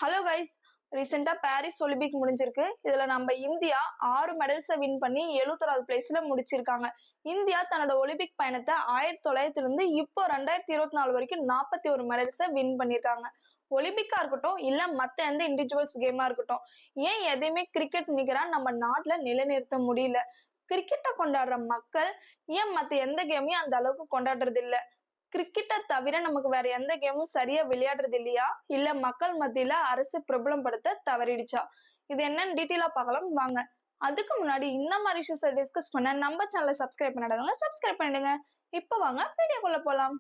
Hello guys, ரீசெண்டா Paris Olympic முடிஞ்சிருக்கு. இதுல நம்ம இந்தியா 6 மெடல்ஸை வின் பண்ணி 71வது பிளேஸ்ல முடிச்சிருக்காங்க. இந்தியா தன்னோட ஒலிம்பிக் பயணத்தை 1900 இருந்து இப்போ 2024 வரைக்கும் 41 மெடல்ஸை வின் பண்ணிருக்காங்க. ஒலிம்பிக்கா இருக்கட்டும் இல்ல மத்த எந்த இண்டிவிஜுவல்ஸ் கேமா இருக்கட்டும், ஏன் எதையுமே கிரிக்கெட் நிகரா நம்ம நாட்டுல நிலைநிறுத்த முடியல? கிரிக்கெட்டை கொண்டாடுற மக்கள் ஏன் மத்த எந்த கேமையும் அந்த அளவுக்கு கொண்டாடுறது இல்ல? கிரிக்கெட்டை தவிர நமக்கு வேற எந்த கேமும் சரியா விளையாடுறது இல்லையா, இல்ல மக்கள் மத்தியில அரசு பிரபலப்படுத்த தவறிடுச்சா? இது என்னன்னு டீட்டெயிலா பார்க்கலாம் வாங்க. அதுக்கு முன்னாடி இந்த மாதிரி இஷ்யூஸை டிஸ்கஸ் பண்ண நம்ம சேனலை சப்ஸ்கிரைப் பண்ணாதவங்க சப்ஸ்கிரைப் பண்ணிடுங்க. இப்ப வாங்க வீடியோக்குள்ள போலாம்.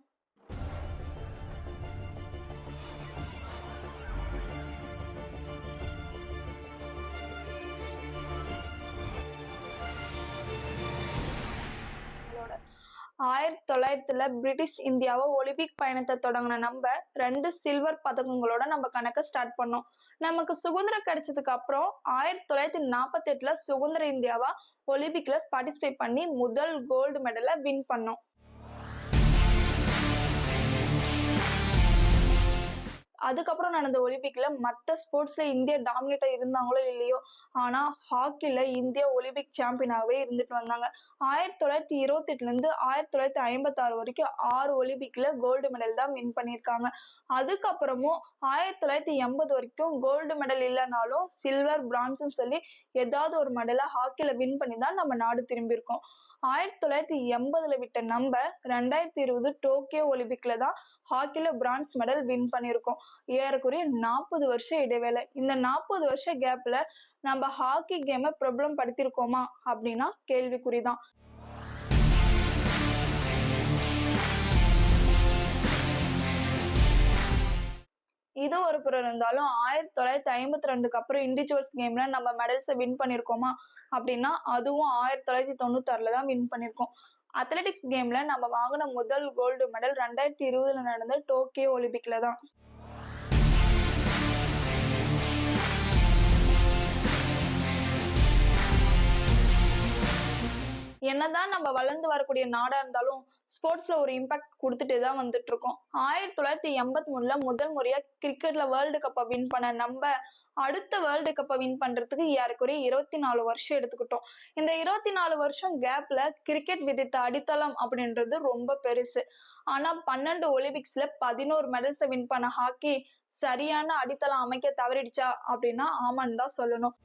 நம்மளோட 1900 பிரிட்டிஷ் இந்தியாவை ஒலிம்பிக் பயணத்தை தொடங்கின நம்ம 2 சில்வர் பதக்கங்களோட நம்ம கணக்க ஸ்டார்ட் பண்ணோம். நமக்கு சுதந்திரம் கிடைச்சதுக்கு அப்புறம் 1948 சுதந்திர இந்தியாவா ஒலிம்பிக்ல பார்ட்டிசிபேட் பண்ணி முதல் கோல்டு மெடலை வின் பண்ணோம். அதுக்கப்புறம் நடந்த ஒலிம்பிக்ல மத்த ஸ்போர்ட்ஸ்ல இந்தியா டாமினேட்டா இருந்தாங்களோ இல்லையோ, ஆனா ஹாக்கில இந்தியா ஒலிம்பிக் சாம்பியனாகவே இருந்துட்டு வந்தாங்க. 1928 இருந்து 1956 வரைக்கும் 6 ஒலிம்பிக்ல கோல்டு மெடல் தான் வின் பண்ணியிருக்காங்க. அதுக்கப்புறமும் 1980 வரைக்கும் கோல்டு மெடல் இல்லைனாலும் சில்வர், பிரான்ஸ்ன்னு சொல்லி ஏதாவது ஒரு மெடலை ஹாக்கில வின் பண்ணி தான் நம்ம நாடு திரும்பியிருக்கோம். 1980 விட்ட நம்ம 2020 டோக்கியோ ஒலிம்பிக்ல தான் ஹாக்கில பிரான்ஸ் மெடல் வின் பண்ணியிருக்கோம். ஏறக்குறைய 40 வருஷம் இடைவேளை. இந்த 40 வருஷ கேப்ல நம்ம ஹாக்கி கேமை பிரபலம் படுத்திருக்கோமா அப்படின்னா கேள்விக்குறிதான். இது ஒரு புறம் இருந்தாலும் 1952 அப்புறம் இண்டிவிஜுவல்ஸ் கேம்ல நம்ம மெடல்ஸை வின் பண்ணிருக்கோமா அப்படின்னா அதுவும் 1996 தான் வின் பண்ணிருக்கோம். அத்லெட்டிக்ஸ் கேம்ல நம்ம வாங்கின முதல் கோல்டு மெடல் 2020 நடந்த டோக்கியோ ஒலிம்பிக்ல தான். என்னதான் நம்ம வளர்ந்து வரக்கூடிய நாடா இருந்தாலும் ஸ்போர்ட்ஸ்ல ஒரு இம்பாக்ட் கொடுத்துட்டே தான் வந்துட்டு இருக்கோம். 1983 முதல் முறையா கிரிக்கெட்ல வேர்ல்டு கப்பை வின் பண்ண நம்ம அடுத்த வேர்ல்டு கப்பை வின் பண்றதுக்கு ஏறக்குறைய 24 வருஷம் எடுத்துக்கிட்டோம். இந்த 24 வருஷம் கேப்ல கிரிக்கெட் விதித்த அடித்தளம் அப்படின்றது ரொம்ப பெருசு. ஆனா 12 ஒலிம்பிக்ஸ்ல 11 மெடல்ஸை வின் பண்ண ஹாக்கி சரியான அடித்தளம் அமைக்க தவறிடுச்சா அப்படின்னா ஆமான்னு தான் சொல்லணும்.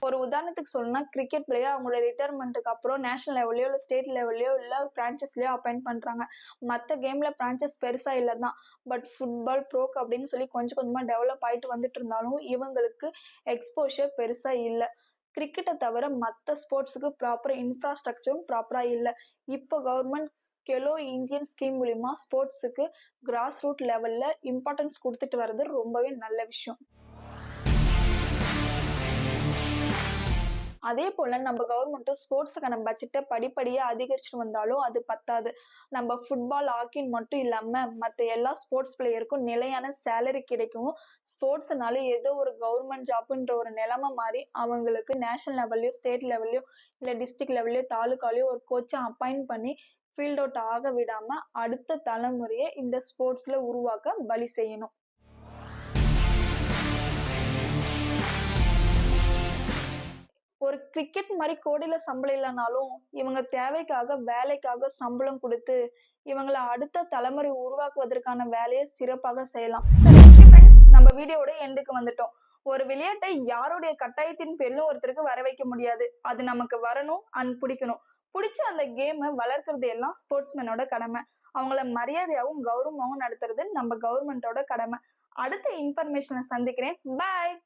ஒரு உதாரணத்துக்கு சொல்லணும்னா கிரிக்கெட் பிளேயர் அவங்களோட ரிட்டையர்மெண்ட்டுக்கு அப்புறம் நேஷனல் லெவல்லையோ இல்லை ஸ்டேட் லெவல்லையோ இல்லை பிரான்ச்சஸ்லயோ அப்பாயிண்ட் பண்றாங்க. மற்ற கேம்ல பிரான்ச்சஸ் பெருசா இல்லை தான். பட் ஃபுட்பால், ப்ரோ அப்படின்னு சொல்லி கொஞ்சம் கொஞ்சமா டெவலப் ஆயிட்டு வந்துட்டு இருந்தாலும் இவங்களுக்கு எக்ஸ்போஷர் பெருசா இல்லை. கிரிக்கெட்டை தவிர மற்ற ஸ்போர்ட்ஸுக்கு ப்ராப்பர் இன்ஃப்ராஸ்ட்ரக்சரும் ப்ராப்பரா இல்லை. இப்போ கவர்மெண்ட் கெலோ இந்தியன் ஸ்கீம் மூலியமா ஸ்போர்ட்ஸுக்கு கிராஸ் ரூட் லெவல்ல இம்பார்ட்டன்ஸ் கொடுத்துட்டு வர்றது ரொம்பவே நல்ல விஷயம். அதே போல நம்ம கவர்மெண்ட்டும் ஸ்போர்ட்ஸுக்கான பட்ஜெட்டை படிப்படியா அதிகரிச்சுட்டு வந்தாலும் அது பத்தாது. நம்ம ஃபுட்பால், ஹாக்கின்னு மட்டும் இல்லாம மற்ற எல்லா ஸ்போர்ட்ஸ் பிளேயருக்கும் நிலையான சேலரி கிடைக்கும். ஸ்போர்ட்ஸ்னால ஏதோ ஒரு கவர்மெண்ட் ஜாப்ன்ற ஒரு நிலைமை மாறி அவங்களுக்கு நேஷனல் லெவல்லையோ ஸ்டேட் லெவல்லையோ இல்லை டிஸ்ட்ரிக்ட் லெவல்லையோ தாலுக்காலையோ ஒரு கோச்சை அப்பாயிண்ட் பண்ணி ஃபீல்ட் அவுட் ஆக விடாம அடுத்த தலைமுறையை இந்த ஸ்போர்ட்ஸ்ல உருவாக்க வழி செய்யணும். ஒரு கிரிக்கெட் மாதிரி கோடியில சம்பளம் இல்லைனாலும் இவங்க தேவைக்காக வேலைக்காக சம்பளம் கொடுத்து இவங்களை அடுத்த தலைமுறை உருவாக்குவதற்கான வேலையை சிறப்பாக செய்யலாம். நம்ம வீடியோட எண்டுக்கு வந்துட்டோம். ஒரு விளையாட்டை யாருடைய கட்டாயத்தின் பேர்ல ஒருத்தருக்கு வர வைக்க முடியாது. அது நமக்கு வரணும் அண்ட் பிடிக்கணும். பிடிச்ச அந்த கேமை வளர்க்கறது எல்லாம் ஸ்போர்ட்ஸ்மேனோட கடமை. அவங்கள மரியாதையாகவும் கௌரவமாகவும் நடத்துறது நம்ம கவர்மெண்டோட கடமை. அடுத்த இன்ஃபர்மேஷனை சந்திக்கிறேன். பாய்.